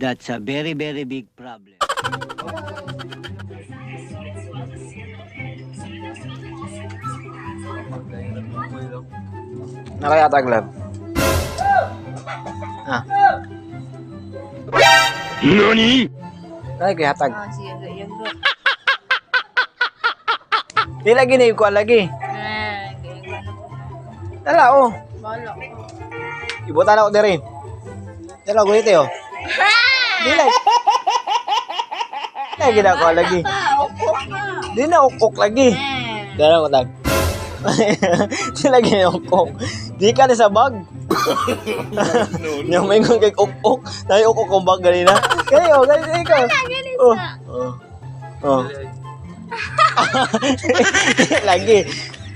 That's a very, very big problem. Nakayata glove. Ah. NANI?! Ay, kaya hatag. Oh, sige, yung go. Di lagi na ikuan lagi. Ganyan ko na po. Dala, oh. Bala ko. Ibutan ako din rin. Dala, gulit eh, oh. Di lagi. Lagi na ako lagi. Opo ka. Di na ukok lagi. Dala ko tag. Di lagi na ukok. Di ka na sa bag. Yung may kay ukok. Dahil ukok kong bag ganina. Kayo, ganito ikaw. Oh. Oh. Oh. Di lagi.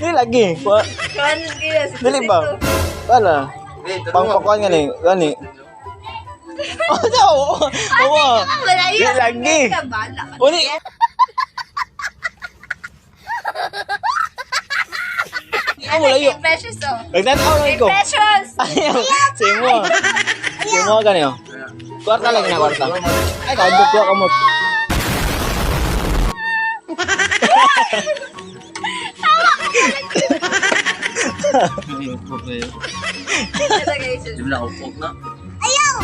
Di lagi. Kanan kaya. Dili ba? Wala. Pangpakuan nga ni. Gani. Oh, no. Oo. Di lagi. Bala ka. Uli. Ikaw mo layo. 10 pesos oh. Nagtanaw lang 10 ko. pesos. Ayaw. Simo. Simo ka niyo. Kwarta lagi na kwarta. Ay, kaudot ko kamot. Talaga yun. Di na upok na. Ayaw!